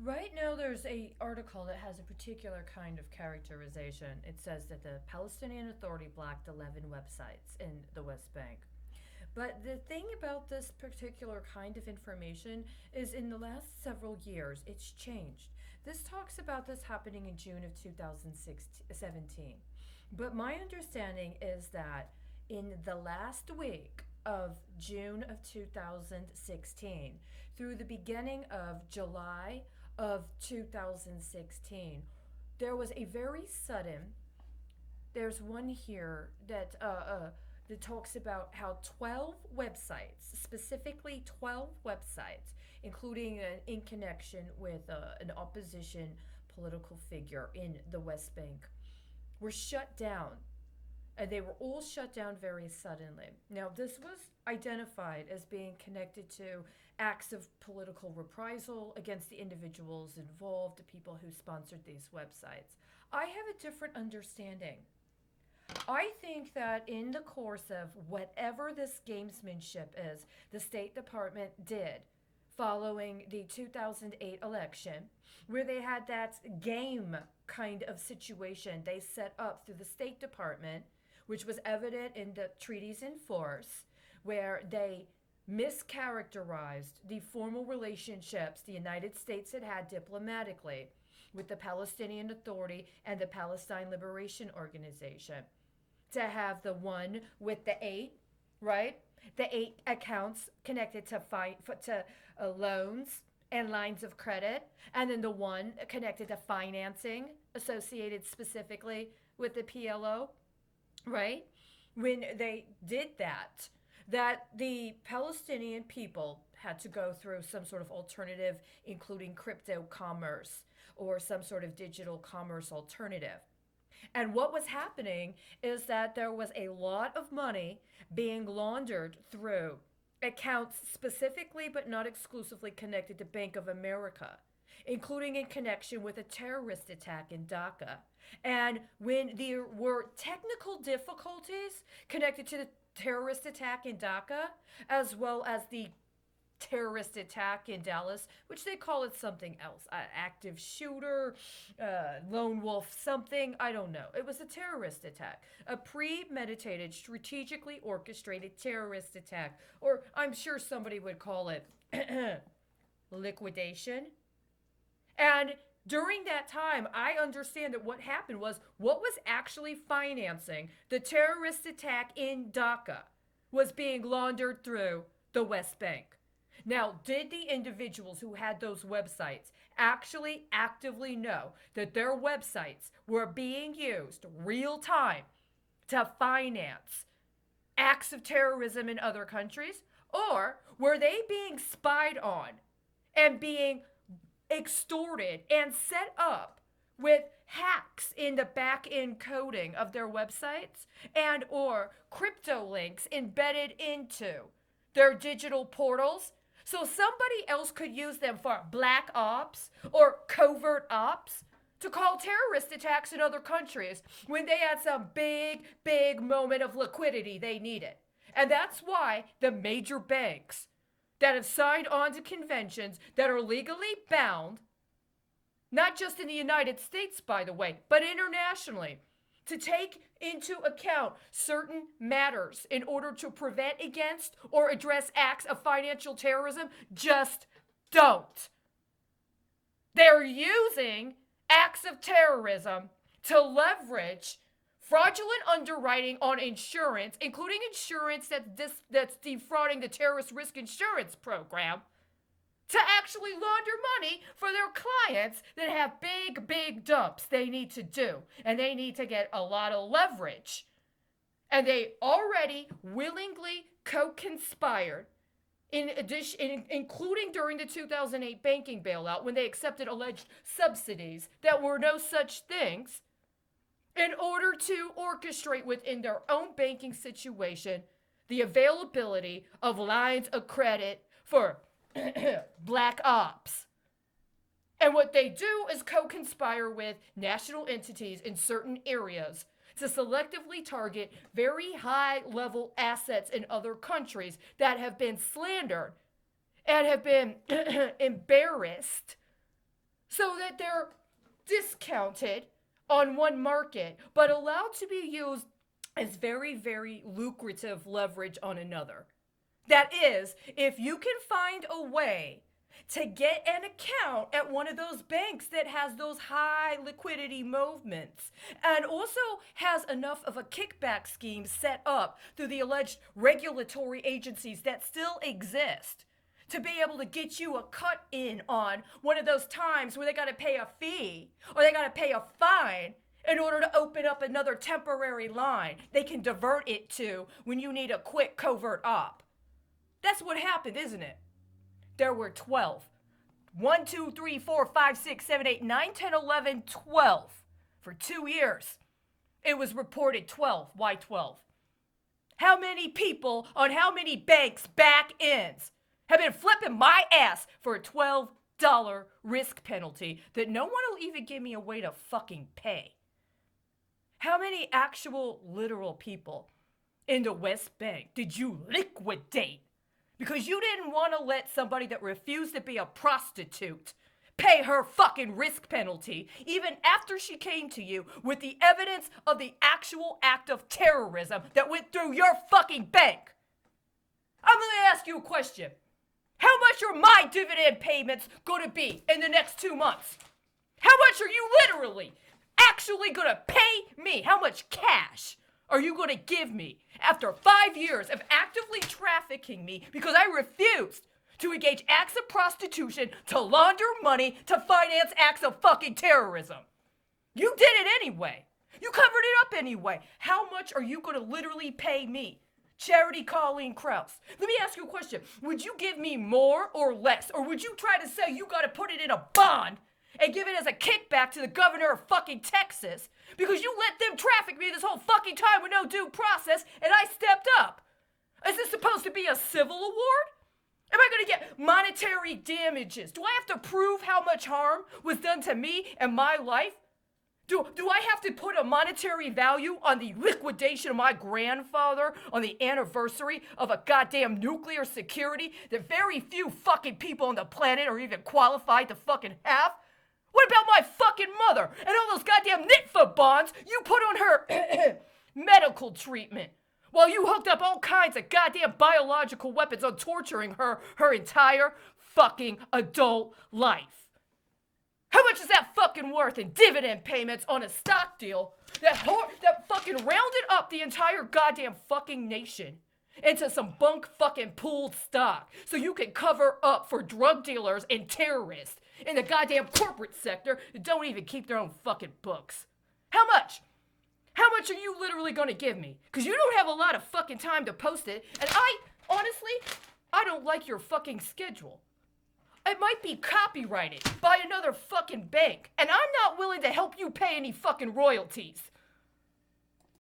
Right now, there's a article that has a particular kind of characterization. It says that the Palestinian Authority blocked 11 websites in the West Bank. But the thing about this particular kind of information is in the last several years, it's changed. This talks about this happening in June of 2017. But my understanding is that in the last week of June of 2016 through the beginning of July of 2016, there was a very sudden, there's one here that talks about how 12 websites, specifically 12 websites, including in connection with an opposition political figure in the West Bank, were shut down. And they were all shut down very suddenly. Now, this was identified as being connected to acts of political reprisal against the individuals involved, the people who sponsored these websites. I have a different understanding. I think that in the course of whatever this gamesmanship is, the State Department did following the 2008 election, where they had that game kind of situation they set up through the State Department, which was evident in the treaties in force, where they mischaracterized the formal relationships the United States had had diplomatically with the Palestinian Authority and the Palestine Liberation Organization. To have the one with the eight, right? The eight accounts connected to loans and lines of credit, and then the one connected to financing associated specifically with the PLO, right? When they did that, that the Palestinian people had to go through some sort of alternative, including crypto commerce or some sort of digital commerce alternative. And what was happening is that there was a lot of money being laundered through accounts specifically but not exclusively connected to Bank of America, including in connection with a terrorist attack in Dhaka. And when there were technical difficulties connected to the terrorist attack in Dhaka, as well as the terrorist attack in Dallas, which they call it something else, active shooter, lone wolf something, I don't know. It was a terrorist attack, a premeditated, strategically orchestrated terrorist attack, or I'm sure somebody would call it liquidation. And during that time, I understand that what happened was what was actually financing the terrorist attack in Dhaka was being laundered through the West Bank. Now, did the individuals who had those websites actually actively know that their websites were being used real time to finance acts of terrorism in other countries? Or were they being spied on and being extorted and set up with hacks in the back end coding of their websites and or crypto links embedded into their digital portals so somebody else could use them for black ops or covert ops to call terrorist attacks in other countries when they had some big moment of liquidity they needed? And that's why the major banks that have signed on to conventions that are legally bound, not just in the United States, by the way, but internationally, to take into account certain matters in order to prevent against or address acts of financial terrorism, just don't. They're using acts of terrorism to leverage fraudulent underwriting on insurance, including insurance that's defrauding the terrorist risk insurance program, to actually launder money for their clients that have big dumps they need to do. And they need to get a lot of leverage. And they already willingly co-conspired, in addition, including during the 2008 banking bailout, when they accepted alleged subsidies that were no such things, in order to orchestrate within their own banking situation the availability of lines of credit for black ops. And what they do is co-conspire with national entities in certain areas to selectively target very high-level assets in other countries that have been slandered and have been embarrassed so that they're discounted on one market, but allowed to be used as very, very lucrative leverage on another. That is, if you can find a way to get an account at one of those banks that has those high liquidity movements and also has enough of a kickback scheme set up through the alleged regulatory agencies that still exist to be able to get you a cut in on one of those times where they got to pay a fee or they got to pay a fine in order to open up another temporary line they can divert it to when you need a quick covert op. That's what happened, isn't it? There were 12. 1, 2, 3, 4, 5, 6, 7, 8, 9, 10, 11, 12. For 2 years. It was reported 12. Why 12? How many people on how many banks' back ends have been flipping my ass for a $12 risk penalty that no one will even give me a way to fucking pay? How many actual literal people in the West Bank did you liquidate because you didn't want to let somebody that refused to be a prostitute pay her fucking risk penalty even after she came to you with the evidence of the actual act of terrorism that went through your fucking bank? I'm going to ask you a question. How much are my dividend payments going to be in the next 2 months? How much are you literally actually going to pay me? How much cash are you going to give me after 5 years of actively trafficking me because I refused to engage acts of prostitution, to launder money, to finance acts of fucking terrorism? You did it anyway. You covered it up anyway. How much are you going to literally pay me? Charity Colleen Krause. Let me ask you a question. Would you give me more or less? Or would you try to say you got to put it in a bond and give it as a kickback to the governor of fucking Texas because you let them traffic me this whole fucking time with no due process and I stepped up? Is this supposed to be a civil award? Am I going to get monetary damages? Do I have to prove how much harm was done to me and my life? Do I have to put a monetary value on the liquidation of my grandfather on the anniversary of a goddamn nuclear security that very few fucking people on the planet are even qualified to fucking have? What about my fucking mother and all those goddamn NITFA bonds you put on her medical treatment while you hooked up all kinds of goddamn biological weapons on torturing her entire fucking adult life? How much is that fucking worth in dividend payments on a stock deal that fucking rounded up the entire goddamn fucking nation into some bunk fucking pooled stock so you can cover up for drug dealers and terrorists in the goddamn corporate sector that don't even keep their own fucking books? How much? How much are you literally gonna give me? Because you don't have a lot of fucking time to post it, and honestly, I don't like your fucking schedule. It might be copyrighted by another fucking bank, and I'm not willing to help you pay any fucking royalties.